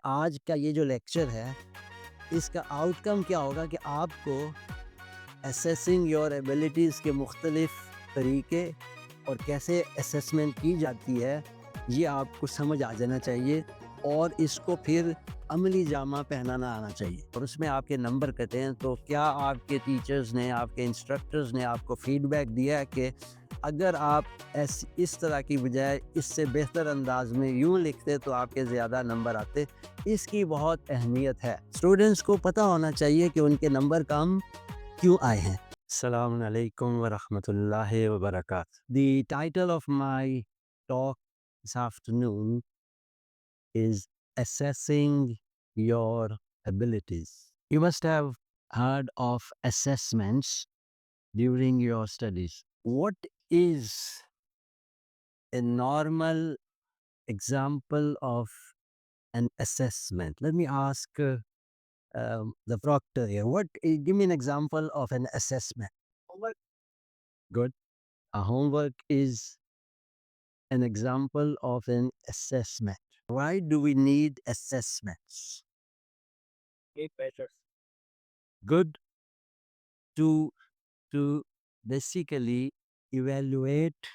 آج کا یہ جو لیکچر ہے اس کا آؤٹ کم کیا ہوگا کہ آپ کو اسیسنگ یور ایبلٹیز کے مختلف طریقے اور کیسے اسیسمنٹ کی جاتی ہے یہ آپ کو سمجھ آ جانا چاہیے اور اس کو پھر عملی جامہ پہنانا آنا چاہیے اور اس میں آپ کے نمبر کہتے ہیں. تو کیا آپ کے ٹیچرز نے آپ کے انسٹرکٹرز نے آپ کو فیڈ بیک دیا ہے کہ اگر آپ اس طرح کی بجائے اس سے بہتر انداز میں یوں لکھتے تو آپ کے زیادہ نمبر آتے؟ اس کی بہت اہمیت ہے. اسٹوڈنٹس کو پتہ ہونا چاہیے کہ ان کے نمبر کم کیوں آئے ہیں. السلام علیکم ورحمۃ اللہ وبرکاتہ. The title of my talk this afternoon is Assessing Your Abilities. You must have heard of assessments during your studies. What is a normal example of an assessment? Let me ask the proctor here. Give me an example of an assessment. Homework. Good. A homework is an example of an assessment. Why do we need assessments? Take measures. Good. To basically evaluate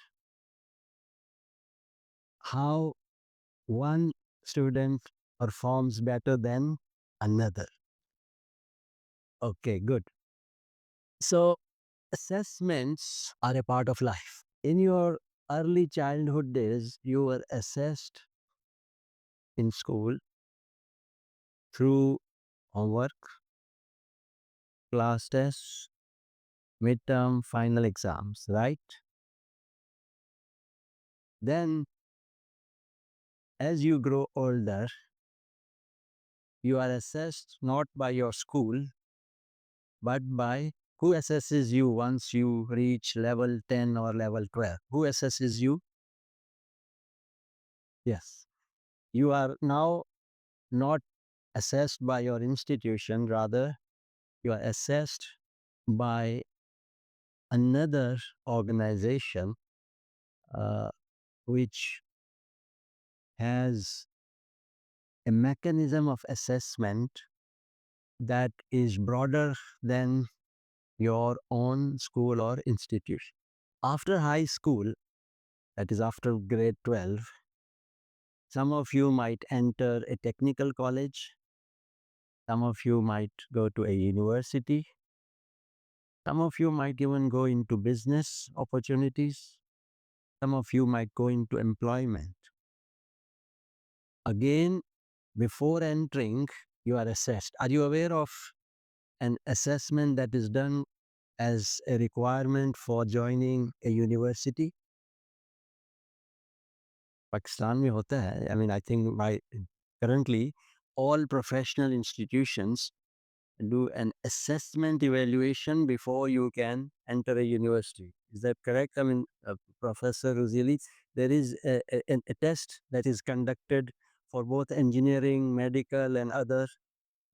how one student performs better than another. Okay, good. So assessments are a part of life. In your early childhood days, you were assessed in school through homework, class tests, midterm, final exams, right? Then, as you grow older, you are assessed not by your school, but by who assesses you once you reach level 10 or level 12. Who assesses you? Yes. You are now not assessed by your institution, rather, you are assessed by another organization which has a mechanism of assessment that is broader than your own school or institution. After high school, that is after grade 12, some of you might enter a technical college, some of you might go to a university, some of you might even go into business opportunities, some of you might go into employment. Again, before entering, you are assessed. Are you aware of an assessment that is done as a requirement for joining a university? Pakistan mein hota hai. I mean, I think currently all professional institutions do an assessment evaluation before you can enter a university. Is that correct? I mean, Professor Ruzili, there is a test that is conducted for both engineering, medical, and other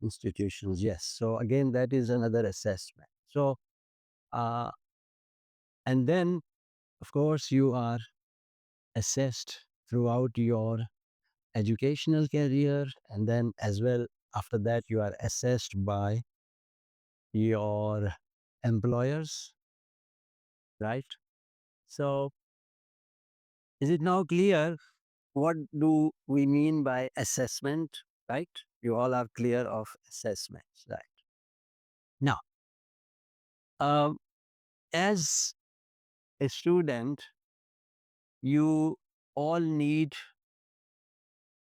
institutions. Yes. So again, that is another assessment. So, and then, of course, you are assessed throughout your educational career, and then as well after that you are assessed by your employers, right? So is it now clear what do we mean by assessment, right? You all are clear of assessments, right? Now, as a student, you all need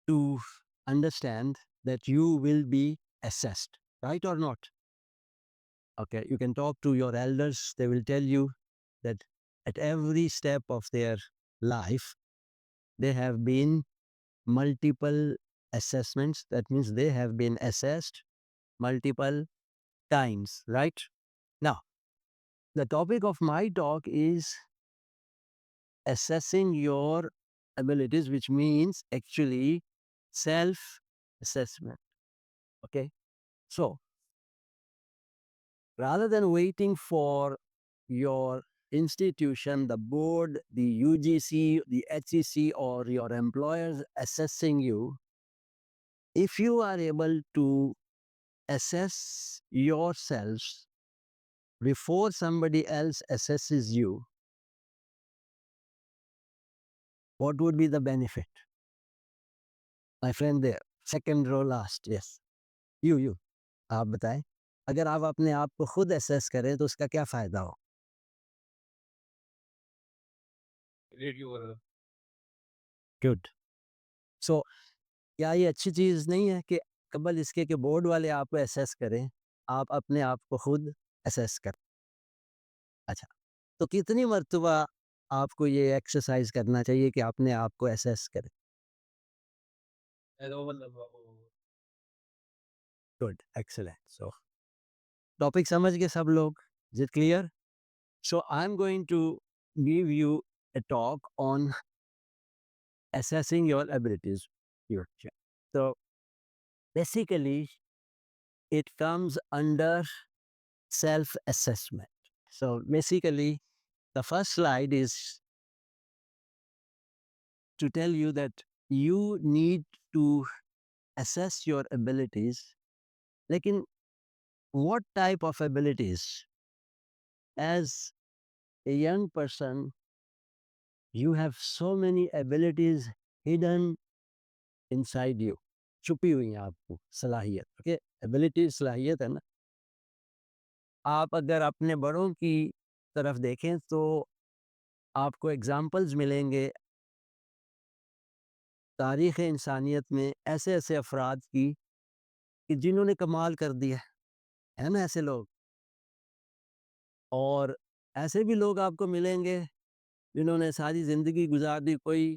to understand that you will be assessed, right or not? Okay, you can talk to your elders. They will tell you that at every step of their life, there have been multiple assessments. That means they have been assessed multiple times, right? Now, the topic of my talk is assessing your abilities, which means actually self-assessment. Okay, so rather than waiting for your institution, the board, the UGC, the HEC, or your employers assessing you, if you are able to assess yourselves before somebody else assesses you, what would be the benefit? My friend there, second row last, yes. You. آپ بتائیں اگر آپ اپنے آپ کو خود assess کریں تو اس کا کیا فائدہ ہو؟ گڈ. سو کیا یہ اچھی چیز نہیں ہے کہ قبل اس کے کہ بورڈ والے آپ کو اسیس کریں آپ اپنے آپ کو خود اسیس کریں؟ اچھا، تو کتنی مرتبہ آپ کو یہ ایکسرسائز کرنا چاہیے کہ اپنے آپ کو اسیس کریں؟ Good, excellent. سو ٹاپک سمجھ گئے سب لوگ؟ Is it clear? So I am going to give you a talk on assessing your abilities. So basically, it comes under self-assessment. So basically, the first slide is to tell you that you need to assess your abilities. Lekin what type of abilities? As a young person, you have so many abilities hidden inside you. چھپی ہوئی ہیں آپ کو صلاحیت. Okay, ability صلاحیت ہے نا. آپ اگر اپنے بڑوں کی طرف دیکھیں تو آپ کو ایگزامپلز ملیں گے تاریخ انسانیت میں ایسے ایسے افراد کی کہ جنہوں نے کمال کر دیا ہے نا ایسے لوگ. اور ایسے بھی لوگ آپ کو ملیں گے جنہوں نے ساری زندگی گزار دی، کوئی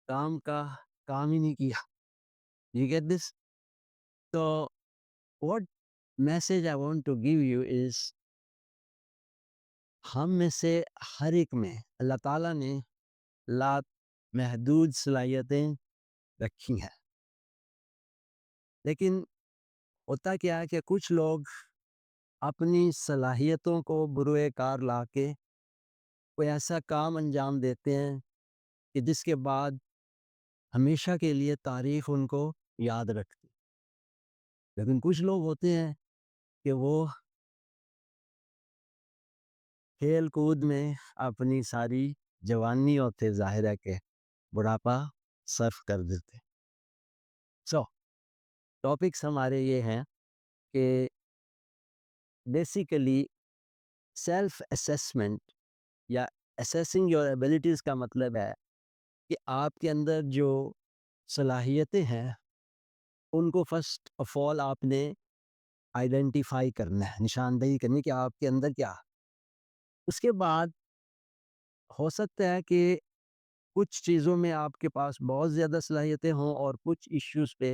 کام ہی نہیں کیا. You get this? تو what message I want to give you is ہم میں سے ہر ایک میں اللہ تعالیٰ نے لا محدود صلاحیتیں رکھی ہیں. لیکن ہوتا کیا ہے کہ کچھ لوگ اپنی صلاحیتوں کو بروئے کار لا کے کوئی ایسا کام انجام دیتے ہیں کہ جس کے بعد ہمیشہ کے لیے تاریخ ان کو یاد رکھتی. لیکن کچھ لوگ ہوتے ہیں کہ وہ کھیل کود میں اپنی ساری جوانی ہوتے ظاہر ہے کہ بڑھاپا صرف کر دیتے. سو ٹاپکس ہمارے یہ ہیں کہ بیسیکلی سیلف اسیسمنٹ یا اسیسنگ یور ایبلٹیز کا مطلب ہے کہ آپ کے اندر جو صلاحیتیں ہیں ان کو فرسٹ آف آل آپ نے آئیڈینٹیفائی کرنا ہے، نشاندہی کرنی کہ آپ کے اندر کیا. اس کے بعد ہو سکتا ہے کہ کچھ چیزوں میں آپ کے پاس بہت زیادہ صلاحیتیں ہوں اور کچھ ایشوز پہ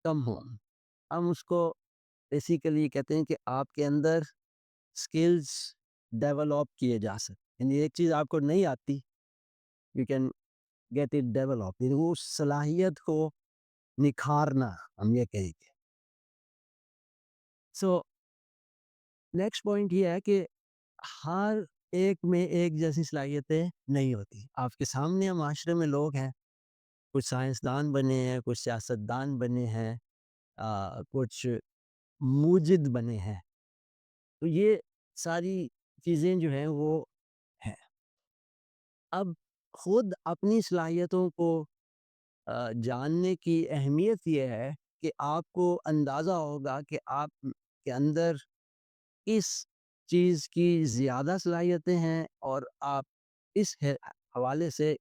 کم ہوں. ہم اس کو بیسیکلی کہتے ہیں کہ آپ کے اندر اسکلز ڈیولپ کیے جا سکتے. یعنی ایک چیز آپ کو نہیں آتی، you can get it develop. یعنی وہ صلاحیت کو نکھارنا ہم یہ کہیں گے. سو نیکسٹ پوائنٹ یہ ہے کہ ہر ایک میں ایک جیسی صلاحیتیں نہیں ہوتی. آپ کے سامنے معاشرے میں لوگ ہیں، کچھ سائنسدان بنے ہیں، کچھ سیاستدان بنے ہیں، کچھ موجد بنے ہیں. تو یہ ساری چیزیں جو ہیں وہ ہیں. اب خود اپنی صلاحیتوں کو جاننے کی اہمیت یہ ہے کہ آپ کو اندازہ ہوگا کہ آپ کے اندر اس چیز کی زیادہ صلاحیتیں ہیں اور آپ اس حوالے سے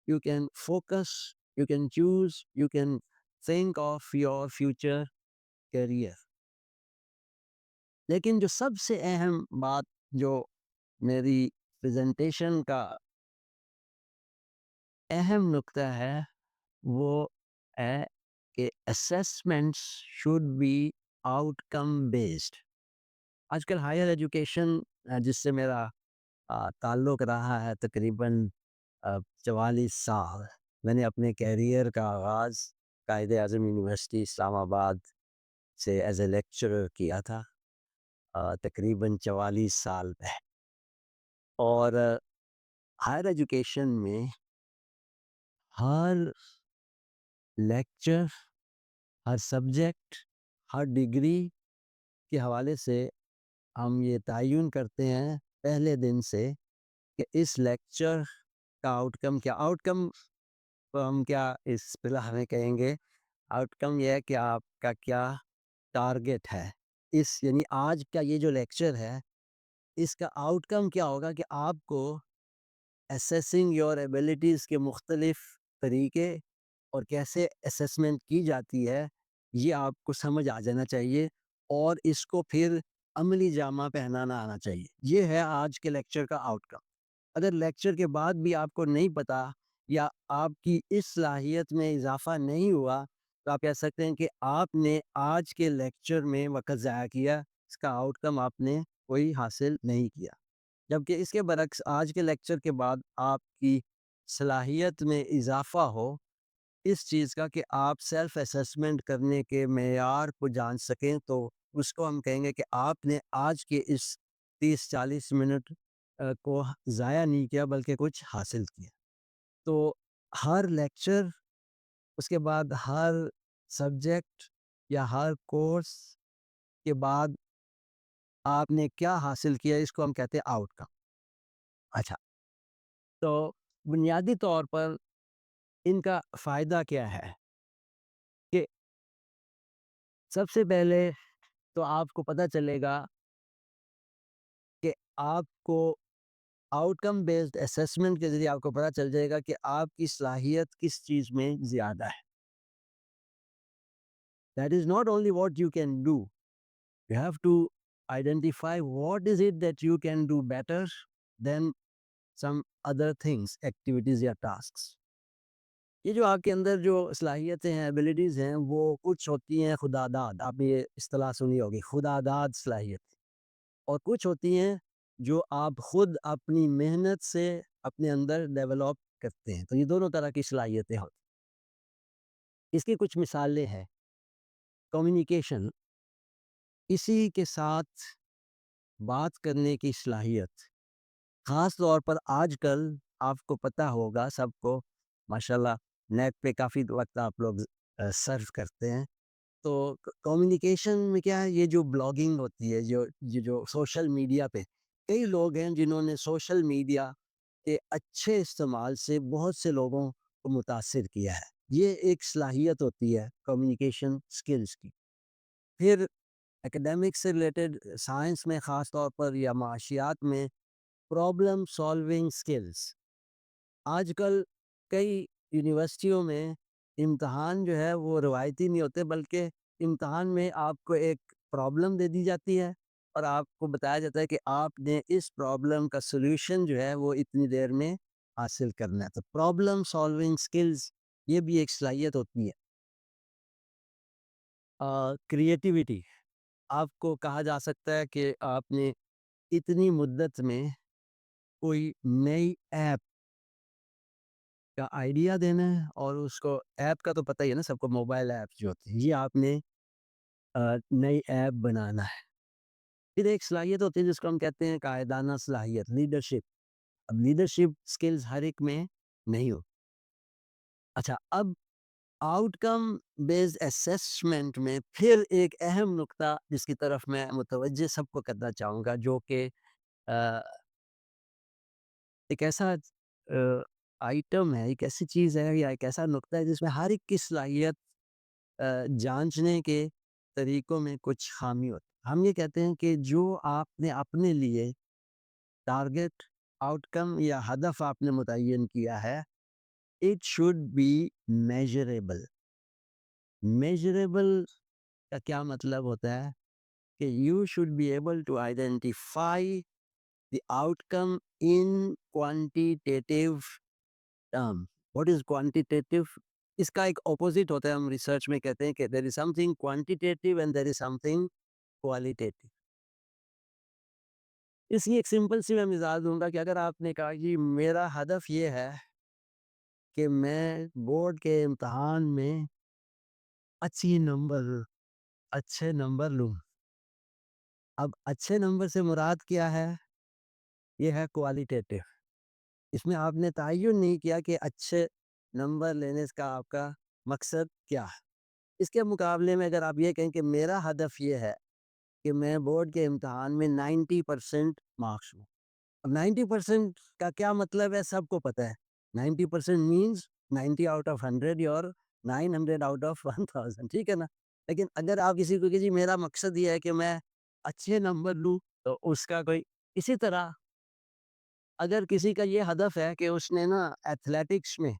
you can focus, you can choose, you can think of your future career. لیکن جو سب سے اہم بات جو میری پریزنٹیشن کا اہم نقطہ ہے وہ ہے کہ assessments should be outcome based. آج کل ہائر ایجوکیشن جس سے میرا تعلق رہا ہے تقریباً 44 سال، میں نے اپنے کیریئر کا آغاز قائد اعظم یونیورسٹی اسلام آباد سے ایز اے لیکچرر کیا تھا تقریباً 44 سال پہ. اور ہائر ایجوکیشن میں ہر لیکچر ہر سبجیکٹ، ہر ڈگری کے حوالے سے ہم یہ تعین کرتے ہیں پہلے دن سے کہ اس لیکچر کا آؤٹ کم کیا آؤٹ کم ہم کیا اس اصطلاح میں کہیں گے. آؤٹ کم یہ ہے کہ آپ کا کیا ٹارگٹ ہے. یعنی آج کا یہ جو لیکچر ہے اس کا آؤٹ کم کیا ہوگا کہ آپ کو اسیسنگ یور ایبلٹیز کے مختلف طریقے اور کیسے اسیسمنٹ کی جاتی ہے یہ آپ کو سمجھ آ جانا چاہیے اور اس کو پھر عملی جامہ پہنانا آنا چاہیے. یہ ہے آج کے لیکچر کا آؤٹ کم. اگر لیکچر کے بعد بھی آپ کو نہیں پتا یا آپ کی اس صلاحیت میں اضافہ نہیں ہوا تو آپ کہہ سکتے ہیں کہ آپ نے آج کے لیکچر میں وقت ضائع کیا، اس کا آؤٹ کم آپ نے کوئی حاصل نہیں کیا. جبکہ اس کے برعکس آج کے لیکچر کے بعد آپ کی صلاحیت میں اضافہ ہو اس چیز کا کہ آپ سیلف اسیسمنٹ کرنے کے معیار کو جان سکیں تو اس کو ہم کہیں گے کہ آپ نے آج کے اس 30-40 منٹ کو ضائع نہیں کیا بلکہ کچھ حاصل کیا. تو ہر لیکچر، اس کے بعد ہر سبجیکٹ یا ہر کورس کے بعد آپ نے کیا حاصل کیا اس کو ہم کہتے ہیں آؤٹ کم. اچھا، تو بنیادی طور پر ان کا فائدہ کیا ہے کہ سب سے پہلے تو آپ کو پتہ چلے گا کہ آپ کو آؤٹ کم بیسڈ اسیسمنٹ کے ذریعے آپ کو پتہ چل جائے گا کہ آپ کی صلاحیت کس چیز میں زیادہ ہے. That is not only what you can do. You have to identify what is it that you can do better than some other things, activities یا tasks. یہ جو آپ کے اندر جو صلاحیتیں ہیں، ایبلٹیز ہیں، وہ کچھ ہوتی ہیں خدا داد. آپ نے یہ اصطلاح سنی ہوگی، خدا داد صلاحیت. اور کچھ ہوتی ہیں جو آپ خود اپنی محنت سے اپنے اندر ڈیولپ کرتے ہیں. تو یہ دونوں طرح کی صلاحیتیں ہوتی ہیں. اس کی کچھ مثالیں ہیں. کمیونیکیشن، کسی کے ساتھ بات کرنے کی صلاحیت. خاص طور پر آج کل آپ کو پتہ ہوگا سب کو، ماشاءاللہ نیٹ پہ کافی وقت آپ لوگ سرف کرتے ہیں. تو کمیونیکیشن میں کیا ہے، یہ جو بلاگنگ ہوتی ہے، جو سوشل میڈیا پہ کئی لوگ ہیں جنہوں نے سوشل میڈیا کے اچھے استعمال سے بہت سے لوگوں کو متاثر کیا ہے. یہ ایک صلاحیت ہوتی ہے کمیونیکیشن سکلز کی. پھر اکیڈیمک سے ریلیٹڈ سائنس میں خاص طور پر یا معاشیات میں پرابلم سالونگ سکلز. آج کل کئی یونیورسٹیوں میں امتحان جو ہے وہ روایتی نہیں ہوتے بلکہ امتحان میں آپ کو ایک پرابلم دے دی جاتی ہے اور آپ کو بتایا جاتا ہے کہ آپ نے اس پرابلم کا سلوشن جو ہے وہ اتنی دیر میں حاصل کرنا ہے. تو پرابلم سالونگ سکلز یہ بھی ایک صلاحیت ہوتی ہے. کریٹیوٹی، آپ کو کہا جا سکتا ہے کہ آپ نے اتنی مدت میں کوئی نئی ایپ کا آئیڈیا دینا ہے اور اس کو ایپ کا تو پتہ ہی ہے نا سب کو، موبائل ایپ جو ہوتی ہے یہ آپ نے نئی ایپ بنانا ہے. پھر ایک صلاحیت ہوتی ہے جس کو ہم کہتے ہیں قائدانہ صلاحیت، لیڈرشپ. اب لیڈرشپ سکلز ہر ایک میں نہیں ہو. اچھا، اب آؤٹ کم بیسڈ اسیسمنٹ میں پھر ایک اہم نقطہ جس کی طرف میں متوجہ سب کو کرنا چاہوں گا، جو کہ ایک ایسا آئٹم ہے، ایک ایسی چیز ہے یا ایک ایسا نقطہ ہے جس میں ہر ایک کی صلاحیت جانچنے کے طریقوں میں کچھ خامی ہوتی ہے. ہم یہ کہتے ہیں کہ جو آپ نے اپنے لیے ٹارگٹ، آؤٹ کم یا ہدف آپ نے متعین کیا ہے، it should be measurable. Measurable کا کیا مطلب ہوتا ہے کہ you should be able to identify the outcome in quantitative term. What is quantitative? اس کا ایک اپوزٹ ہوتا ہے، ہم ریسرچ میں کہتے ہیں کہ there is something quantitative and there is something qualitative. اس کی ایک سمپل سی میں مثال دوں گا کہ اگر آپ نے کہا کہ میرا ہدف یہ ہے کہ میں بورڈ کے امتحان میں اچھے نمبر لوں. اب اچھے نمبر سے مراد کیا ہے؟ یہ ہے کوالٹیٹیو. اس میں آپ نے تعین نہیں کیا کہ اچھے نمبر لینے کا آپ کا مقصد کیا ہے. اس کے مقابلے میں اگر آپ یہ کہیں کہ میرا ہدف یہ ہے کہ میں بورڈ کے امتحان میں 90% مارکس لوں. اب 90% کا کیا مطلب ہے سب کو پتہ ہے. 90% مینس 90 آؤٹ آف 100 اور 900 آؤٹ آف 1000. ٹھیک ہے نا. لیکن اگر آپ کسی کو کہ جی میرا مقصد یہ ہے کہ میں اچھے نمبر لوں، تو اس کا کوئی اسی طرح اگر کسی کا یہ ہدف ہے کہ اس نے نا ایتھلیٹکس میں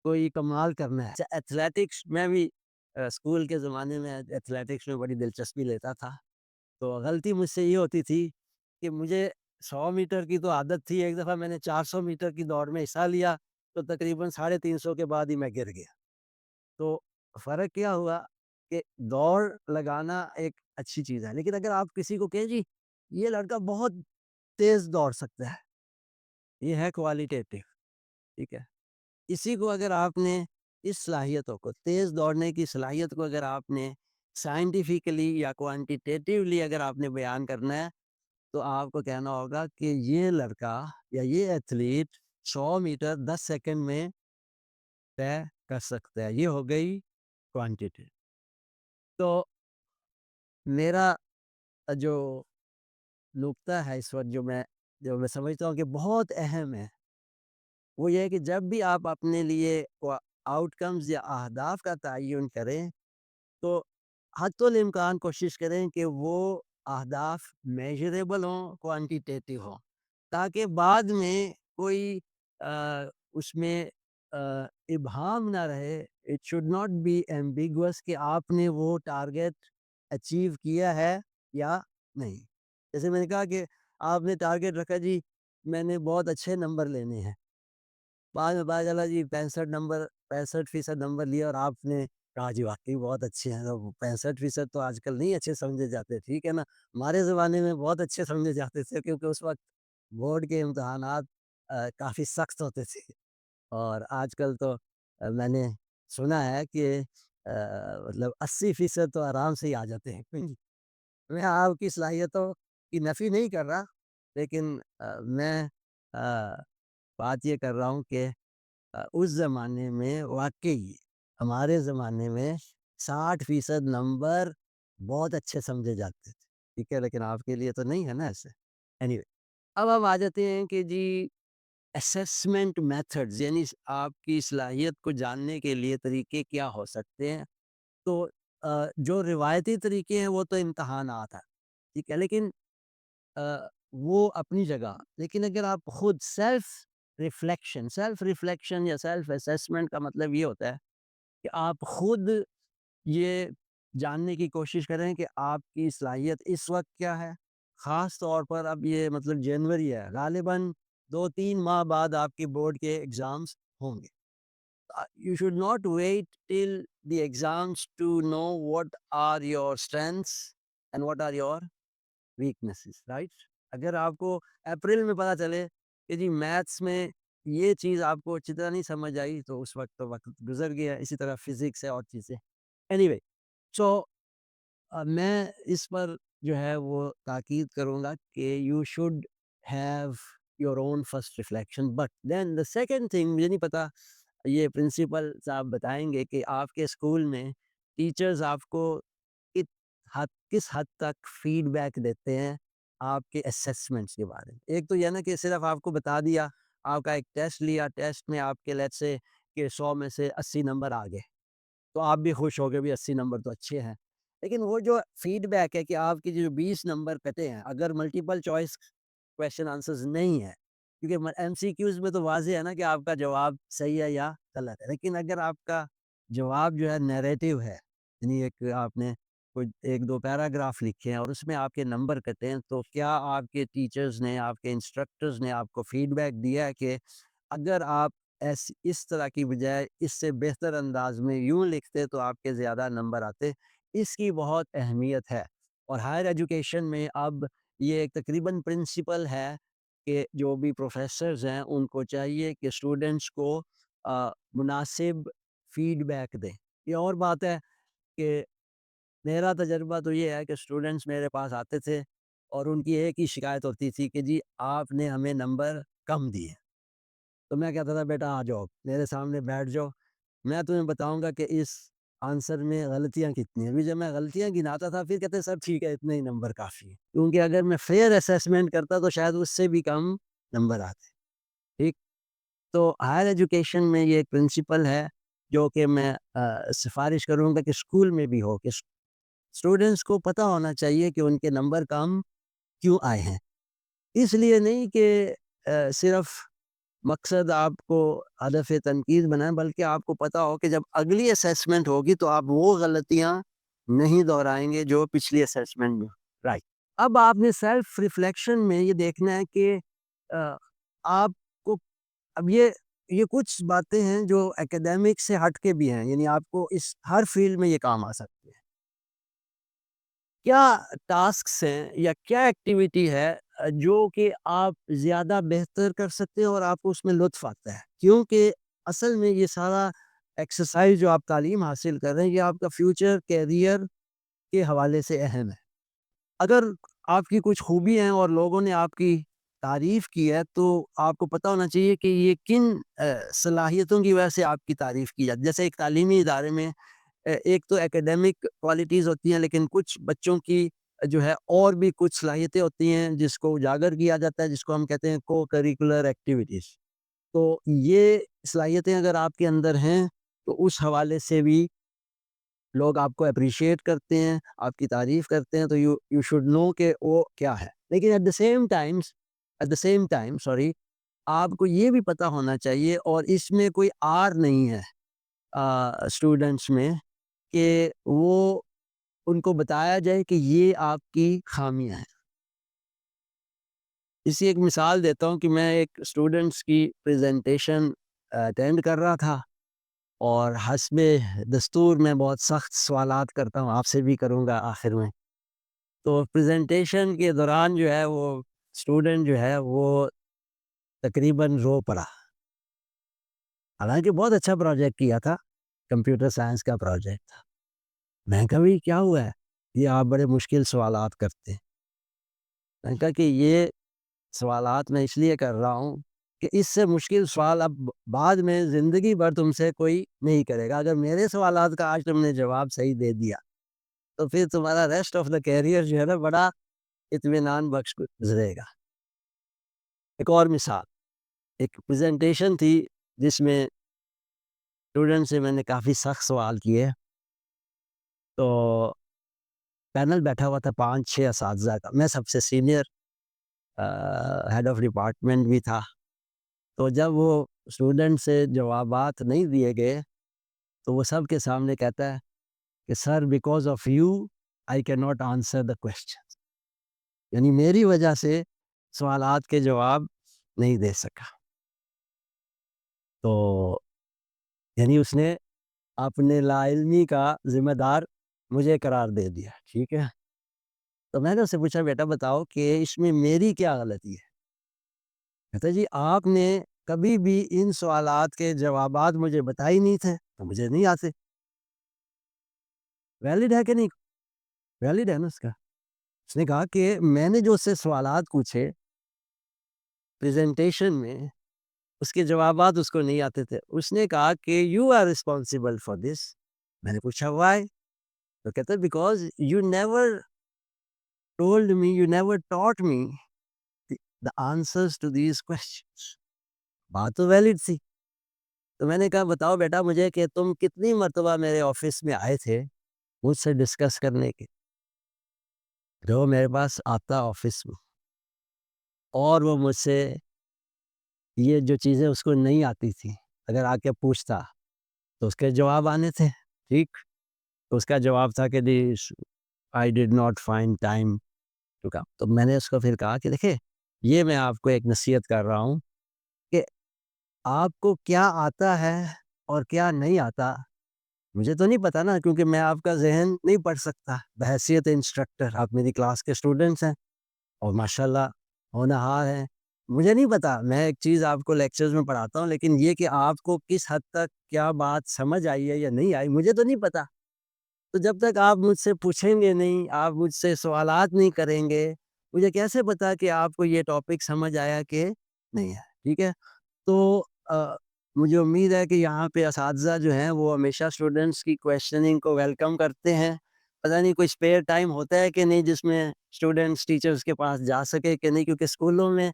کوئی کمال کرنا ہے. اچھا، ایتھلیٹکس میں بھی اسکول کے زمانے میں ایتھلیٹکس میں بڑی دلچسپی لیتا تھا. تو غلطی مجھ سے یہ ہوتی تھی کہ مجھے 100 میٹر کی تو عادت تھی. ایک دفعہ میں نے 400 میٹر کی دوڑ میں حصہ لیا تو تقریباً 350 کے بعد ہی میں گر گیا. تو فرق کیا ہوا کہ دوڑ لگانا ایک اچھی چیز ہے، لیکن اگر آپ کسی کو کہیں جی یہ لڑکا بہت تیز دوڑ سکتا ہے، یہ ہے کوالٹیٹیو. ٹھیک ہے. اسی کو اگر آپ نے اس صلاحیتوں کو، تیز دوڑنے کی صلاحیت کو اگر آپ نے سائنٹیفکلی یا کوانٹیٹیولی اگر آپ نے بیان کرنا ہے، تو آپ کو کہنا ہوگا کہ یہ لڑکا یا یہ ایتھلیٹ 100 میٹر 10 سیکنڈ میں طے کر سکتا ہے. یہ ہو گئی کوانٹیٹی. تو میرا جو نقطہ ہے اس وقت جو میں سمجھتا ہوں کہ بہت اہم ہے، وہ یہ ہے کہ جب بھی آپ اپنے لیے آؤٹ کمز یا اہداف کا تعین کریں، تو حتی الامکان کوشش کریں کہ وہ اہداف میجریبل ہوں، کوانٹیٹیو ہوں، تاکہ بعد میں کوئی اس میں ابہام نہ رہے. It should not be ambiguous کہ آپ نے وہ ٹارگیٹ اچیو کیا ہے یا نہیں. جیسے میں نے کہا کہ آپ نے ٹارگیٹ رکھا جی میں نے بہت اچھے نمبر لینے ہیں، بعد میں پتا چلا جی 65% نمبر لیا اور آپ نے کہا جی واقعی بہت اچھے ہیں. 65% تو آج کل نہیں اچھے سمجھے جاتے. ٹھیک ہے نا. ہمارے زمانے میں بہت اچھے سمجھے جاتے تھے، کیونکہ اس وقت بورڈ کے امتحانات کافی سخت ہوتے تھے. اور آج کل تو میں نے سنا ہے کہ مطلب 80% تو آرام سے ہی آ جاتے ہیں. میں آپ کی صلاحیتوں کی نفی نہیں کر رہا، لیکن میں بات یہ کر رہا ہوں کہ اس زمانے میں واقعی ہمارے زمانے میں 60% نمبر بہت اچھے سمجھے جاتے تھے. ٹھیک ہے. لیکن آپ کے لیے تو نہیں ہے نا ایسے. اینی وے، اب ہم آ جاتے ہیں کہ جی اسیسمنٹ میتھڈز، یعنی آپ کی صلاحیت کو جاننے کے لیے طریقے کیا ہو سکتے ہیں. تو جو روایتی طریقے ہیں وہ تو امتحانات ہیں. ٹھیک ہے. لیکن وہ اپنی جگہ، لیکن اگر آپ خود سیلف ریفلیکشن یا سیلف اسیسمنٹ کا مطلب یہ ہوتا ہے کہ آپ خود یہ جاننے کی کوشش کریں کہ آپ کی صلاحیت اس وقت کیا ہے. خاص طور پر اب یہ مطلب جنوری ہے، غالباً 2-3 ماہ بعد آپ کے بورڈ کے ایگزامس ہوں گے. You should not wait till the exams to know what are your strengths and what are your weaknesses, right? اگر آپ کو اپریل میں پتا چلے کہ جی میتھس میں یہ چیز آپ کو اچھی طرح نہیں سمجھ آئی، تو اس وقت تو وقت گزر گیا. اسی طرح فزکس ہے اور چیزیں. اینی وے، سو میں اس پر جو ہے وہ تاکید کروں گا کہ you should have your own first reflection. But then the second thing, مجھے نہیں پتا یہ پرنسپل صاحب بتائیں گے کہ آپ کے اسکول میں ٹیچرز آپ کو کس حد تک فیڈ بیک دیتے ہیں آپ کے اسیسمنٹس کے بارے میں. ایک تو یہ نا کہ صرف آپ کو بتا دیا، آپ کا ایک ٹیسٹ لیا، ٹیسٹ میں آپ کے لیٹ سے کہ 100 میں سے 80 نمبر آ گئے، تو آپ بھی خوش ہو گئے بھی 80 نمبر تو اچھے ہیں. لیکن وہ جو فیڈ بیک ہے کہ آپ کے جو 20 نمبر کٹے ہیں، اگر ملٹیپل چوائس کویشچن آنسرز نہیں ہے، کیونکہ ایم سی کیوز میں تو واضح ہے نا کہ آپ کا جواب صحیح ہے یا غلط ہے. لیکن اگر آپ کا جواب جو ہے نیریٹو ہے، یعنی ایک آپ نے کوئی 1-2 پیراگراف لکھے ہیں اور اس میں آپ کے نمبر کٹے ہیں، تو کیا آپ کے ٹیچرز نے، آپ کے انسٹرکٹرز نے آپ کو فیڈ بیک دیا ہے کہ اگر آپ اس طرح کی بجائے اس سے بہتر انداز میں یوں لکھتے تو آپ کے زیادہ نمبر آتے. اس کی بہت اہمیت ہے. اور ہائر ایجوکیشن میں اب یہ ایک تقریباً پرنسپل ہے کہ جو بھی پروفیسرز ہیں ان کو چاہیے کہ اسٹوڈنٹس کو مناسب فیڈ بیک دیں. یہ اور بات ہے کہ میرا تجربہ تو یہ ہے کہ اسٹوڈنٹس میرے پاس آتے تھے اور ان کی ایک ہی شکایت ہوتی تھی کہ جی آپ نے ہمیں نمبر کم دیے. تو میں کہتا تھا بیٹا آ جاؤ میرے سامنے بیٹھ جاؤ، میں تمہیں بتاؤں گا کہ اس آنسر میں غلطیاں کتنی ہیں. ابھی جب میں غلطیاں گناتا تھا پھر کہتے سب ٹھیک ہے اتنے ہی نمبر کافی ہے, کیونکہ اگر میں فیئر اسیسمنٹ کرتا تو شاید اس سے بھی کم نمبر آتے. ٹھیک, تو ہائر ایجوکیشن میں یہ ایک پرنسپل ہے جو کہ میں سفارش کروں گا کہ اسکول میں بھی ہو, کہ اسٹوڈنٹس کو پتہ ہونا چاہیے کہ ان کے نمبر کم کیوں آئے ہیں. اس لیے نہیں کہ صرف مقصد آپ کو ہدف تنقید بنائیں, بلکہ آپ کو پتہ ہو کہ جب اگلی اسیسمنٹ ہوگی تو آپ وہ غلطیاں نہیں دہرائیں گے جو پچھلی اسیسمنٹ میں. رائٹ, اب آپ نے سیلف ریفلیکشن میں یہ دیکھنا ہے کہ آپ کو اب یہ کچھ باتیں ہیں جو اکیڈیمک سے ہٹ کے بھی ہیں, یعنی آپ کو اس ہر فیلڈ میں یہ کام آ سکتے ہیں. کیا ٹاسکس ہیں یا کیا ایکٹیویٹی ہے جو کہ آپ زیادہ بہتر کر سکتے ہیں اور آپ کو اس میں لطف آتا ہے, کیونکہ اصل میں یہ سارا ایکسرسائز جو آپ تعلیم حاصل کر رہے ہیں یہ آپ کا فیوچر کیریئر کے حوالے سے اہم ہے. اگر آپ کی کچھ خوبی ہیں اور لوگوں نے آپ کی تعریف کی ہے تو آپ کو پتہ ہونا چاہیے کہ یہ کن صلاحیتوں کی وجہ سے آپ کی تعریف کی جاتی ہے. جیسے ایک تعلیمی ادارے میں ایک تو ایکیڈیمک کوالٹیز ہوتی ہیں, لیکن کچھ بچوں کی جو ہے اور بھی کچھ صلاحیتیں ہوتی ہیں جس کو اجاگر کیا جاتا ہے, جس کو ہم کہتے ہیں کو کریکولر ایکٹیویٹیز. تو یہ صلاحیتیں اگر آپ کے اندر ہیں تو اس حوالے سے بھی لوگ آپ کو اپریشیٹ کرتے ہیں, آپ کی تعریف کرتے ہیں, تو یو شوڈ نو کہ وہ کیا ہے. لیکن ایٹ دا سیم ٹائم آپ کو یہ بھی پتہ ہونا چاہیے, اور اس میں کوئی آر نہیں ہے اسٹوڈنٹس میں, کہ وہ ان کو بتایا جائے کہ یہ آپ کی خامیاں ہیں. اسی ایک مثال دیتا ہوں کہ میں ایک اسٹوڈنٹس کی پریزنٹیشن اٹینڈ کر رہا تھا, اور حسب دستور میں بہت سخت سوالات کرتا ہوں, آپ سے بھی کروں گا آخر میں. تو پریزنٹیشن کے دوران جو ہے وہ اسٹوڈنٹ جو ہے وہ تقریباً رو پڑا, حالانکہ بہت اچھا پروجیکٹ کیا تھا, کمپیوٹر سائنس کا پروجیکٹ تھا. میں نے کہا بھی کیا ہوا ہے, یہ آپ بڑے مشکل سوالات کرتے ہیں. میں نے کہا کہ یہ سوالات میں اس لیے کر رہا ہوں کہ اس سے مشکل سوال اب بعد میں زندگی بھر تم سے کوئی نہیں کرے گا. اگر میرے سوالات کا آج تم نے جواب صحیح دے دیا تو پھر تمہارا ریسٹ آف دا کیریئر جو ہے نا بڑا اطمینان بخش گزرے گا. ایک اور مثال, ایک پریزنٹیشن تھی جس میں اسٹوڈنٹ سے میں نے کافی سخت سوال کیے. تو پینل بیٹھا ہوا تھا 5-6 اساتذہ کا, میں سب سے سینئر ہیڈ آف ڈپارٹمنٹ بھی تھا. تو جب وہ اسٹوڈنٹ سے جوابات نہیں دیے گئے تو وہ سب کے سامنے کہتا ہے کہ sir because of you I can not answer the question, یعنی میری وجہ سے سوالات کے جواب نہیں دے سکا. تو یعنی اس نے اپنے لا علمی کا ذمہ دار مجھے قرار دے دیا. ٹھیک ہے, تو میں نے اس سے پوچھا بیٹا بتاؤ کہ اس میں میری کیا غلطی ہے. کہتا جی آپ نے کبھی بھی ان سوالات کے جوابات مجھے بتائی نہیں تھے تو مجھے نہیں آتے. ویلڈ ہے کہ نہیں, ویلڈ ہے نا اس کا. اس نے کہا کہ میں نے جو اس سے سوالات پوچھے پریزنٹیشن میں, اس کے جوابات اس کو نہیں آتے تھے. اس نے کہا کہ you are responsible for this. میں نے پوچھا وائی, تو کہتا because you never told me, you never taught me the answers to these questions. بات تو ویلڈ تھی. تو میں نے کہا بتاؤ بیٹا مجھے کہ تم کتنی مرتبہ میرے آفس میں آئے تھے مجھ سے ڈسکس کرنے کے. جو میرے پاس آتا آفس میں اور وہ مجھ سے یہ جو چیزیں اس کو نہیں آتی تھی اگر آ کے پوچھتا تو اس کے جواب آنے تھے. ٹھیک, تو اس کا جواب تھا کہ I did not find time to come. تو میں نے اس کو پھر کہا کہ دیکھیں یہ میں آپ کو ایک نصیحت کر رہا ہوں کہ آپ کو کیا آتا ہے اور کیا نہیں آتا مجھے تو نہیں پتا نا, کیونکہ میں آپ کا ذہن نہیں پڑھ سکتا بحیثیت انسٹرکٹر. آپ میری کلاس کے اسٹوڈنٹس ہیں اور ماشاءاللہ ہونہار ہیں. مجھے نہیں پتا, میں ایک چیز آپ کو لیکچرز میں پڑھاتا ہوں, لیکن یہ کہ آپ کو کس حد تک کیا بات سمجھ آئی ہے یا نہیں آئی مجھے تو نہیں پتا. تو جب تک آپ مجھ سے پوچھیں گے نہیں, آپ مجھ سے سوالات نہیں کریں گے, مجھے کیسے پتا کہ آپ کو یہ ٹاپک سمجھ آیا کہ نہیں ہے. ٹھیک ہے, تو مجھے امید ہے کہ یہاں پہ اساتذہ جو ہیں وہ ہمیشہ اسٹوڈنٹس کی کویشچننگ کو ویلکم کرتے ہیں. پتہ نہیں کوئی اسپیئر ٹائم ہوتا ہے کہ نہیں جس میں اسٹوڈنٹس ٹیچرس کے پاس جا سکے کہ نہیں، کیونکہ اسکولوں میں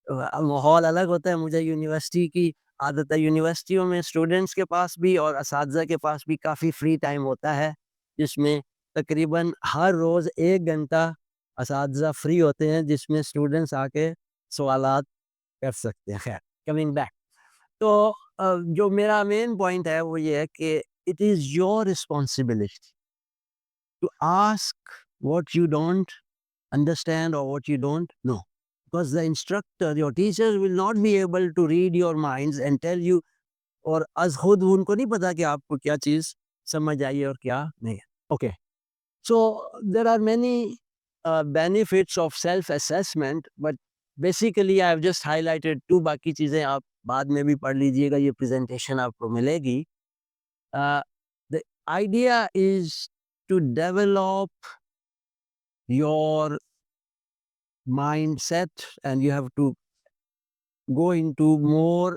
ماحول الگ ہوتا ہے. مجھے یونیورسٹی کی عادت ہے، یونیورسٹیوں میں اسٹوڈنٹس کے پاس بھی اور اساتذہ کے پاس بھی کافی فری ٹائم ہوتا ہے، جس میں تقریباً ہر روز 1 گھنٹہ اساتذہ فری ہوتے ہیں، جس میں اسٹوڈنٹس آ کے سوالات کر سکتے ہیں. خیر، کمنگ بیک، تو جو میرا مین پوائنٹ ہے وہ یہ ہے کہ it is your responsibility to ask what you don't understand or what you don't know, because the instructor, your teachers will not be able to read your minds and tell you, اور از خود ان کو نہیں پتا کہ آپ کو کیا چیز سمجھ آئی ہے اور کیا نہیں ہے. Okay, so there are many benefits of self assessment, but basically I have just highlighted 2. باقی چیزیں آپ بعد میں بھی پڑھ لیجئے گا، یہ پریزنٹیشن آپ کو ملے گی. The idea is to develop your mindset and you have to go into more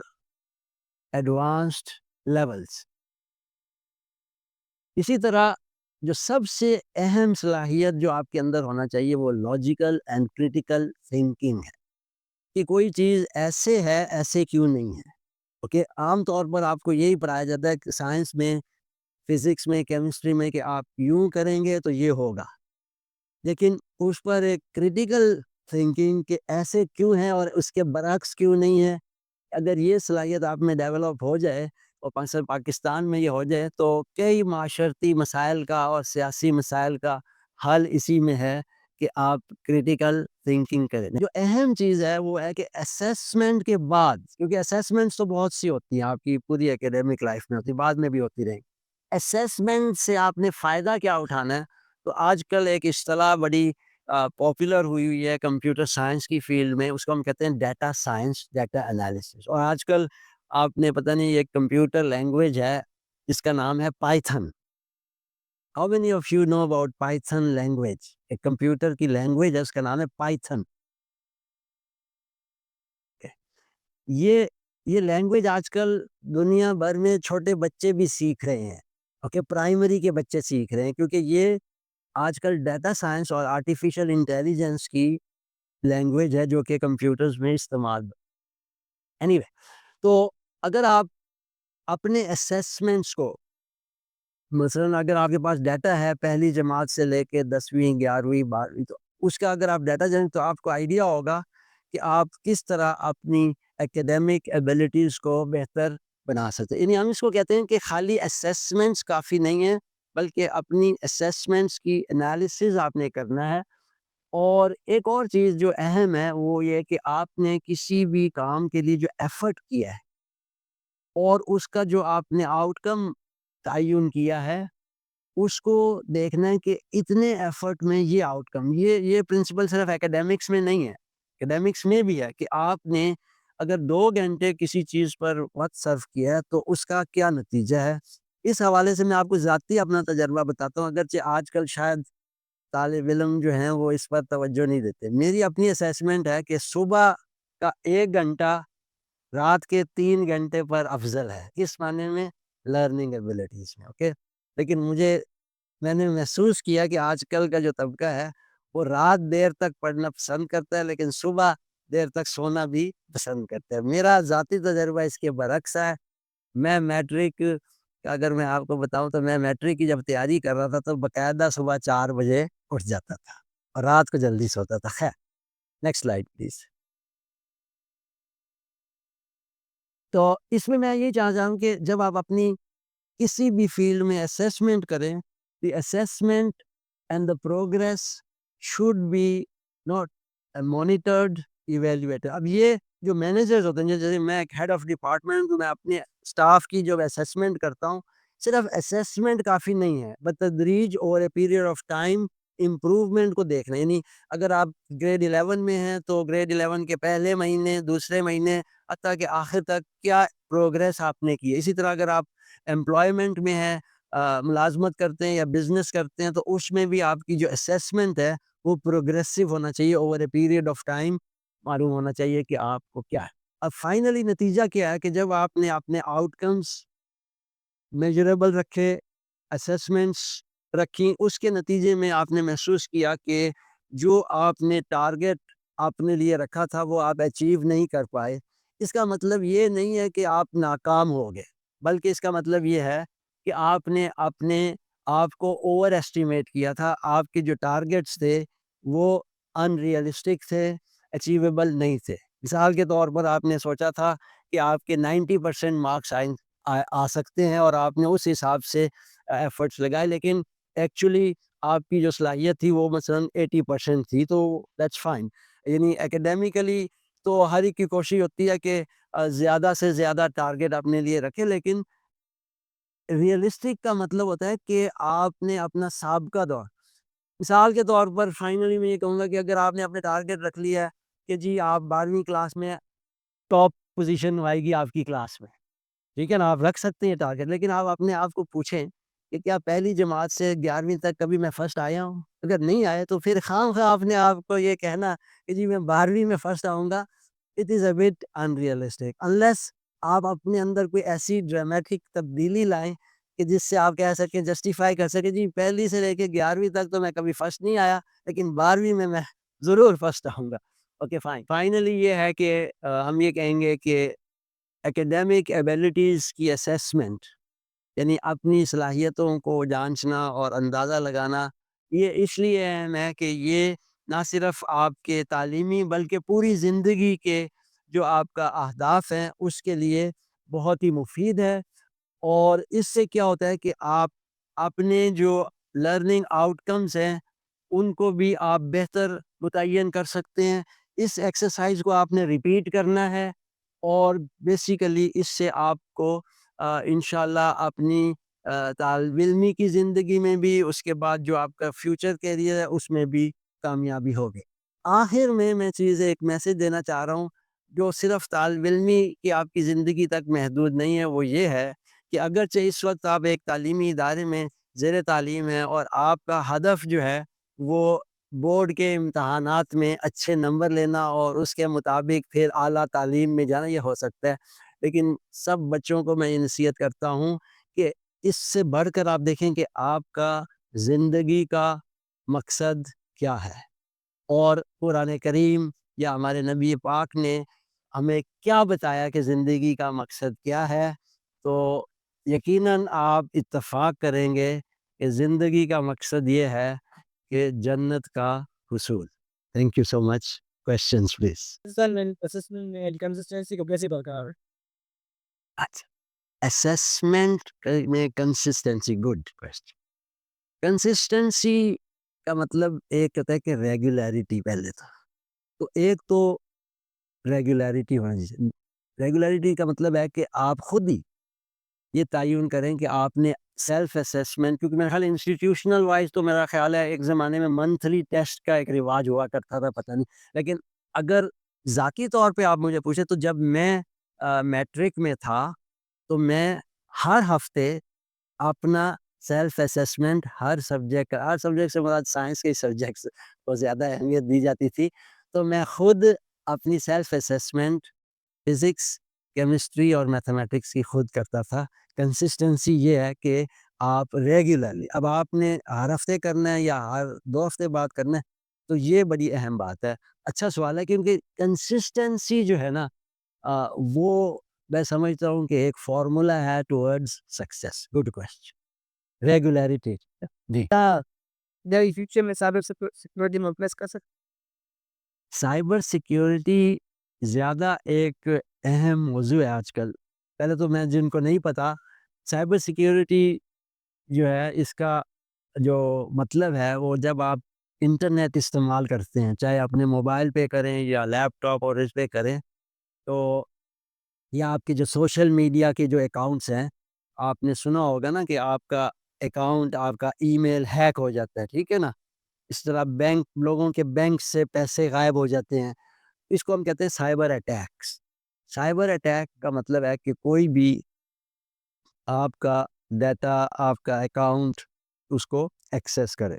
advanced levels. اسی طرح جو سب سے اہم صلاحیت جو آپ کے اندر ہونا چاہیے وہ لاجیکل اینڈ کریٹیکل تھنکنگ ہے، کہ کوئی چیز ایسے ہے ایسے کیوں نہیں ہے. اوکے، عام طور پر آپ کو یہی پڑھایا جاتا ہے کہ سائنس میں، فزکس میں، کیمسٹری میں، کہ آپ یوں کریں گے تو یہ ہوگا، لیکن اس پر ایک کریٹیکل تھنکنگ کہ ایسے کیوں ہیں اور اس کے برعکس کیوں نہیں ہے، اگر یہ صلاحیت آپ میں ڈیولپ ہو جائے اور پاکستان میں یہ ہو جائے تو کئی معاشرتی مسائل کا اور سیاسی مسائل کا حل اسی میں ہے کہ آپ کریٹیکل تھنکنگ کریں. جو اہم چیز ہے وہ ہے کہ اسیسمنٹ کے بعد، کیونکہ اسیسمنٹس تو بہت سی ہوتی ہیں، آپ کی پوری اکیڈیمک لائف میں ہوتی، بعد میں بھی ہوتی رہیں. اسیسمنٹ سے آپ نے فائدہ کیا اٹھانا ہے؟ تو آج کل ایک اصطلاح بڑی پاپولر ہوئی ہے کمپیوٹر سائنس کی فیلڈ میں، اس کو ہم کہتے ہیں ڈیٹا سائنس، ڈیٹا انالیسس. اور آج کل آپ نے پتہ نہیں ایک کمپیوٹر لینگویج ہے جس کا نام ہے Python. How many of you know about Python language? ایک کمپیوٹر کی لینگویج ہے، اس کا نام ہے پائتھن. یہ لینگویج آج کل دنیا بھر میں چھوٹے بچے بھی سیکھ رہے ہیں. اوکے، پرائمری کے بچے سیکھ رہے ہیں، کیونکہ یہ آج کل ڈیٹا سائنس اور آرٹیفیشل انٹیلیجنس کی لینگویج ہے جو کہ کمپیوٹرز میں استعمال. اینی وے، تو اگر آپ اپنے اسیسمنٹس کو، مثلاً اگر آپ کے پاس ڈیٹا ہے پہلی جماعت سے لے کے 10ویں 11ویں 12ویں، تو اس کا اگر آپ ڈیٹا جانیں تو آپ کو آئیڈیا ہوگا کہ آپ کس طرح اپنی ایکیڈیمک ایبیلٹیز کو بہتر بنا سکتے ہیں. یعنی ہم اس کو کہتے ہیں کہ خالی اسیسمنٹس کافی نہیں ہیں، بلکہ اپنی اسیسمنٹس کی انالیسز آپ نے کرنا ہے. اور ایک اور چیز جو اہم ہے وہ یہ کہ آپ نے کسی بھی کام کے لیے جو ایفرٹ کیا ہے اور اس کا جو آپ نے آؤٹ کم تعین کیا ہے، اس کو دیکھنا ہے کہ اتنے ایفرٹ میں یہ آؤٹ کم، یہ پرنسپل صرف ایکیڈیمکس میں نہیں ہے، ایکیڈیمکس میں بھی ہے کہ آپ نے اگر 2 گھنٹے کسی چیز پر وقت صرف کیا ہے تو اس کا کیا نتیجہ ہے. اس حوالے سے میں آپ کو ذاتی اپنا تجربہ بتاتا ہوں، اگرچہ آج کل شاید طالب علم جو ہیں وہ اس پر توجہ نہیں دیتے. میری اپنی اسیسمنٹ ہے کہ صبح کا 1 گھنٹہ رات کے 3 گھنٹے پر افضل ہے، اس معنی میں لرننگ ایبیلٹیز میں. اوکے، لیکن میں نے محسوس کیا کہ آج کل کا جو طبقہ ہے وہ رات دیر تک پڑھنا پسند کرتا ہے لیکن صبح دیر تک سونا بھی پسند کرتا ہے. میرا ذاتی تجربہ اس کے برعکس ہے. میں میٹرک، اگر میں آپ کو بتاؤں تو میں میٹرک کی جب تیاری کر رہا تھا تو باقاعدہ صبح 4 بجے اٹھ جاتا تھا اور رات کو جلدی سوتا تھا. خیر، نیکسٹ سلائیڈ پلیز. تو اس میں یہ چاہتا ہوں کہ جب آپ اپنی کسی بھی فیلڈ میں اسیسمنٹ کریں، the assessment and the progress should be not monitored, evaluated. اب یہ جو مینیجرز ہوتے ہیں، جیسے میں ایک ہیڈ آف ڈپارٹمنٹ ہوں، میں اپنے اسٹاف کی جو اسیسمنٹ کرتا ہوں، صرف اسیسمنٹ کافی نہیں ہے، بتدریج over a period of time improvement کو دیکھنا. یعنی اگر آپ گریڈ 11 میں ہیں تو گریڈ 11 کے پہلے مہینے، دوسرے مہینے، حتیٰ کہ آخر تک کیا پروگریس آپ نے کی ہے. اسی طرح اگر آپ امپلائمنٹ میں ہیں، ملازمت کرتے ہیں یا بزنس کرتے ہیں، تو اس میں بھی آپ کی جو اسیسمنٹ ہے وہ پروگریسو ہونا چاہیے، over a period of time معلوم ہونا چاہیے کہ آپ کو کیا ہے. اب فائنلی نتیجہ کیا ہے کہ جب آپ نے اپنے آؤٹ کمس میجریبل رکھے، اسیسمنٹس رکھی، اس کے نتیجے میں آپ نے محسوس کیا کہ جو آپ نے ٹارگٹ اپنے لیے رکھا تھا وہ آپ اچیو نہیں کر پائے، اس کا مطلب یہ نہیں ہے کہ آپ ناکام ہو گئے، بلکہ اس کا مطلب یہ ہے کہ آپ نے اپنے آپ کو اوور ایسٹیمیٹ کیا تھا، آپ کے جو ٹارگٹس تھے وہ ان ریئلسٹک تھے، اچیویبل نہیں تھے۔ مثال کے طور پر آپ نے سوچا تھا کہ آپ کے 90% مارکس آ سکتے ہیں اور آپ نے اس حساب سے ایفرٹس لگائے، لیکن ایکچولی آپ کی جو صلاحیت تھی وہ مثلاً 80% تھی، تو دیٹس فائن۔ یعنی اکیڈیمیکلی تو ہر ایک کی کوشش ہوتی ہے کہ زیادہ سے زیادہ ٹارگٹ اپنے لیے رکھے، لیکن ریئلسٹک کا مطلب ہوتا ہے کہ آپ نے اپنا سابقہ دور، مثال کے طور پر فائنلی میں یہ کہوں گا کہ اگر آپ نے اپنے ٹارگٹ رکھ لیا ہے کہ جی آپ 12ویں کلاس میں ٹاپ پوزیشن آئے گی آپ کی کلاس میں، ٹھیک ہے نا، آپ رکھ سکتے ہیں ٹارگٹ، لیکن آپ اپنے آپ کو پوچھیں کہ کیا پہلی جماعت سے 11ویں تک کبھی میں فرسٹ آیا ہوں؟ اگر نہیں آئے تو پھر خواہ خواہ آپ نے آپ کو یہ کہنا کہ جی میں 12ویں میں فرسٹ آؤں گا، it is a bit unrealistic, unless آپ اپنے اندر کوئی ایسی ڈرامیٹک تبدیلی لائیں کہ جس سے آپ کہہ سکیں، جسٹیفائی کر سکیں جی پہلی سے لے کے 11ویں تک تو میں کبھی فرسٹ نہیں آیا، لیکن 12ویں میں ضرور فرسٹ آؤں گا۔ اوکے فائن، فائنلی یہ ہے کہ ہم یہ کہیں گے کہ ایکیڈیمک ایبیلٹیز کی اسیسمنٹ، یعنی اپنی صلاحیتوں کو جانچنا اور اندازہ لگانا، یہ اس لیے اہم ہے کہ یہ نہ صرف آپ کے تعلیمی بلکہ پوری زندگی کے جو آپ کا اہداف ہیں اس کے لیے بہت ہی مفید ہے، اور اس سے کیا ہوتا ہے کہ آپ اپنے جو لرننگ آؤٹ کمز ہیں ان کو بھی آپ بہتر متعین کر سکتے ہیں۔ اس ایکسرسائز کو آپ نے ریپیٹ کرنا ہے، اور بیسیکلی اس سے آپ کو انشاءاللہ اپنی طالب علمی کی زندگی میں بھی، اس کے بعد جو آپ کا فیوچر کیریئر ہے اس میں بھی کامیابی ہوگی۔ آخر میں چیزیں ایک میسج دینا چاہ رہا ہوں جو صرف طالب علمی کی آپ کی زندگی تک محدود نہیں ہے، وہ یہ ہے کہ اگرچہ اس وقت آپ ایک تعلیمی ادارے میں زیر تعلیم ہیں اور آپ کا ہدف جو ہے وہ بورڈ کے امتحانات میں اچھے نمبر لینا اور اس کے مطابق پھر اعلیٰ تعلیم میں جانا، یہ ہو سکتا ہے، لیکن سب بچوں کو میں یہ نصیحت کرتا ہوں کہ اس سے بڑھ کر آپ دیکھیں کہ آپ کا زندگی کا مقصد کیا ہے، اور قرآن کریم یا ہمارے نبی پاک نے ہمیں کیا بتایا کہ زندگی کا مقصد کیا ہے، تو یقیناً آپ اتفاق کریں گے کہ زندگی کا مقصد یہ ہے کہ جنت کا حصول۔ Thank you so much. Questions please. Assessment میں کنسسٹنسی کو کیسے برقرار؟ اچھا، اسیسمنٹ میں کنسسٹنسی، گڈ کوشچن۔ کنسسٹنسی کا مطلب ایک ہوتا ہے کہ ریگولیرٹی پہلے تھا، تو ایک تو ریگولیرٹی ہونی چاہیے۔ ریگولیرٹی کا مطلب ہے کہ آپ خود ہی یہ تعین کریں کہ آپ نے سیلف اسیسمنٹ، کیونکہ میرا خیال انسٹیٹیوشنل وائز تو میرا خیال ہے ایک زمانے میں منتھلی ٹیسٹ کا ایک رواج ہوا کرتا تھا، پتہ نہیں، لیکن اگر ذاتی طور پہ آپ مجھے پوچھیں تو جب میں میٹرک میں تھا تو میں ہر ہفتے اپنا سیلف اسیسمنٹ ہر سبجیکٹ سے مراد سائنس کے سبجیکٹس کو زیادہ اہمیت دی جاتی تھی، تو میں خود اپنی سیلف اسیسمنٹ فزکس، کیمسٹری اور میتھمیٹکس کی خود کرتا تھا۔ کنسسٹنسی یہ ہے کہ آپ ریگولرلی، اب آپ نے ہر ہفتے کرنا ہے یا ہر 2 ہفتے بعد کرنا ہے، تو یہ بڑی اہم بات ہے۔ اچھا سوال ہے، کیونکہ کنسسٹنسی جو ہے نا وہ میں سمجھتا ہوں کہ ایک فارمولا ہے towards success. Good question, regularity جی۔ یا فیوچر میں سائبر سیکورٹی میں پلیس کر سکتے؟ سائبر سیکیورٹی زیادہ ایک اہم موضوع ہے آج کل۔ پہلے تو میں جن کو نہیں پتا، سائبر سیکیورٹی جو ہے اس کا جو مطلب ہے وہ جب آپ انٹرنیٹ استعمال کرتے ہیں، چاہے اپنے موبائل پہ کریں یا لیپ ٹاپ اور اس پہ کریں، تو یا آپ کے جو سوشل میڈیا کے جو اکاؤنٹس ہیں، آپ نے سنا ہوگا نا کہ آپ کا اکاؤنٹ، آپ کا ای میل ہیک ہو جاتا ہے، ٹھیک ہے نا، اس طرح لوگوں کے بینک سے پیسے غائب ہو جاتے ہیں، اس کو ہم کہتے ہیں سائبر اٹیکس۔ سائبر اٹیک کا مطلب ہے کہ کوئی بھی آپ کا ڈیٹا، آپ کا اکاؤنٹ اس کو ایکسیس کرے،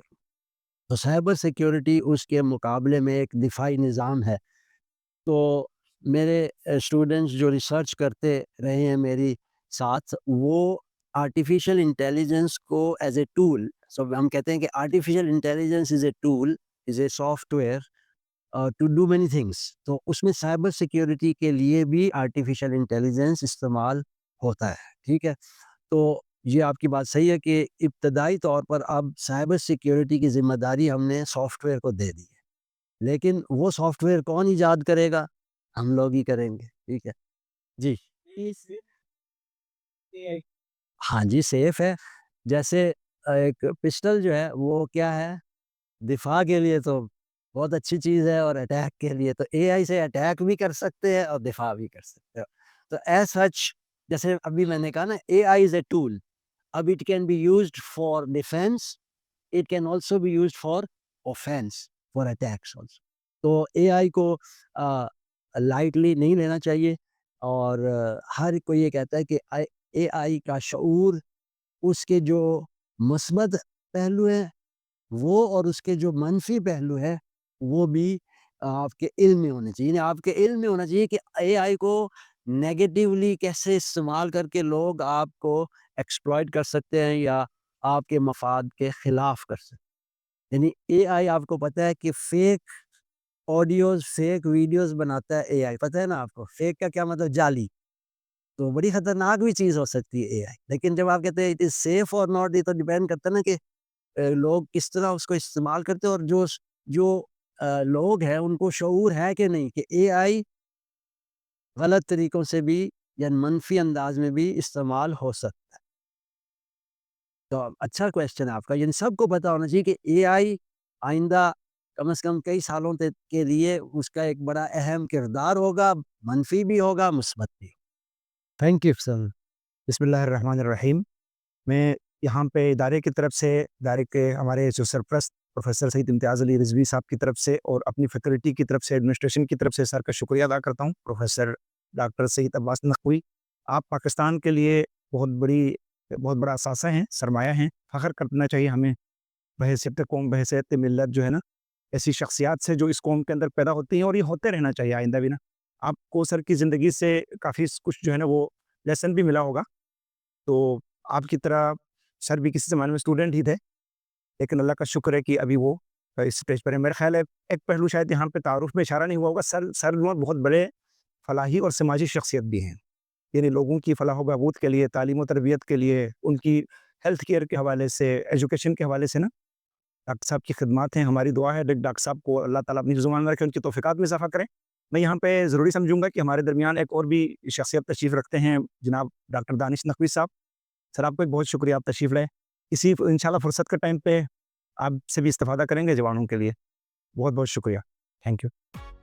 تو سائبر سیکیورٹی اس کے مقابلے میں ایک دفاعی نظام ہے۔ تو میرے اسٹوڈنٹس جو ریسرچ کرتے رہے ہیں میری ساتھ، وہ آرٹیفیشیل انٹیلیجنس کو ایز اے ٹول، ہم کہتے ہیں کہ artificial intelligence is a tool, is a software to do many things. تو اس میں سائبر سیکیورٹی کے لیے بھی آرٹیفیشیل انٹیلیجنس استعمال ہوتا ہے. ٹھیک ہے، تو یہ آپ کی بات صحیح ہے کہ ابتدائی طور پر اب سائبر سیکیورٹی کی ذمہ داری ہم نے سافٹ ویئر کو دے دی ہے، لیکن وہ سافٹ ویئر کون ایجاد کرے گا؟ ہم لوگ ہی کریں گے. ٹھیک ہے جی. ہاں جی، سیف ہے. جیسے ایک پسٹل جو ہے وہ کیا ہے؟ دفاع کے لیے تو بہت اچھی چیز ہے، اور اٹیک کے لیے تو اے آئی سے اٹیک بھی کر سکتے ہیں اور دفاع بھی کر سکتے ہو. تو ایز سچ، جیسے ابھی میں نے کہا نا، A I is a tool. اب it can be used for defence, it can also be used for offence, for attacks also. تو اے آئی کو لائٹلی نہیں لینا چاہیے، اور ہر کوئی یہ کہتا ہے کہ اے آئی کا شعور، اس کے جو مثبت پہلو ہیں وہ، اور اس کے جو منفی پہلو ہے وہ بھی آپ کے علم میں ہونے چاہیے. یعنی آپ کے علم میں ہونا چاہیے کہ اے آئی کو نیگیٹیولی کیسے استعمال کر کے لوگ آپ کو ایکسپلائٹ کر سکتے ہیں یا آپ کے مفاد کے خلاف کر سکتے ہیں. یعنی اے آئی، آپ کو پتہ ہے کہ فیک آڈیوز، فیک ویڈیوز بناتا ہے اے آئی. پتہ ہے نا آپ کو فیک کا کیا مطلب؟ جعلی. تو بڑی خطرناک بھی چیز ہو سکتی ہے اے آئی. لیکن جب آپ کہتے ہیں اٹ از سیف اور ناٹ، یہ تو ڈیپینڈ کرتا ہے نا کہ لوگ کس طرح اس کو استعمال کرتے ہیں، اور جو لوگ ہیں ان کو شعور ہے کہ نہیں کہ اے آئی غلط طریقوں سے بھی یا منفی انداز میں بھی استعمال ہو سکتا ہے. تو اچھا کویشچن ہے آپ کا. یعنی سب کو پتہ ہونا چاہیے کہ اے آئی آئندہ کم از کم کئی سالوں کے لیے اس کا ایک بڑا اہم کردار ہوگا، منفی بھی ہوگا، مثبت بھی. Thank you sir. بسم اللہ الرحمن الرحیم. میں یہاں پہ ادارے کی طرف سے، ادارے کے ہمارے جو سرپرست پروفیسر سید امتیاز علی رضوی صاحب کی طرف سے، اور اپنی فیکلٹی کی طرف سے، ایڈمنسٹریشن کی طرف سے سر کا شکریہ ادا کرتا ہوں. پروفیسر ڈاکٹر سید عباس نقوی، آپ پاکستان کے لیے بہت بڑا اثاثہ ہیں، سرمایہ ہیں. فخر کرنا چاہیے ہمیں بحیثیت قوم، بحیثیت ملت جو ہے نا، ایسی شخصیات سے جو اس قوم کے اندر پیدا ہوتی ہیں، اور یہ ہوتے رہنا چاہیے آئندہ بھی نا. آپ کو سر کی زندگی سے کافی کچھ جو ہے نا وہ لیسن بھی ملا ہوگا. تو آپ کی طرح سر بھی کسی زمانے میں اسٹوڈنٹ ہی تھے، لیکن اللہ کا شکر ہے کہ ابھی وہ اس اسٹیج پر ہے. میرا خیال ہے ایک پہلو شاید یہاں پہ تعارف میں اشارہ نہیں ہوا ہوگا، سر بہت بڑے فلاحی اور سماجی شخصیت بھی ہیں. یعنی لوگوں کی فلاح و بہبود کے لیے، تعلیم و تربیت کے لیے، ان کی ہیلتھ کیئر کے حوالے سے، ایجوکیشن کے حوالے سے نا، ڈاکٹر صاحب کی خدمات ہیں. ہماری دعا ہے ڈاکٹر صاحب کو اللہ تعالیٰ اپنی زبان میں رکھے، ان کی توفیقات میں اضافہ کریں. میں یہاں پہ ضروری سمجھوں گا کہ ہمارے درمیان ایک اور بھی شخصیت تشریف رکھتے ہیں، جناب ڈاکٹر دانش نقوی صاحب. سر آپ کو ایک بہت شکریہ، آپ تشریف لائے. انشاءاللہ فرصت کے ٹائم پہ آپ سے بھی استفادہ کریں گے جوانوں کے لیے. بہت بہت شکریہ. Thank you.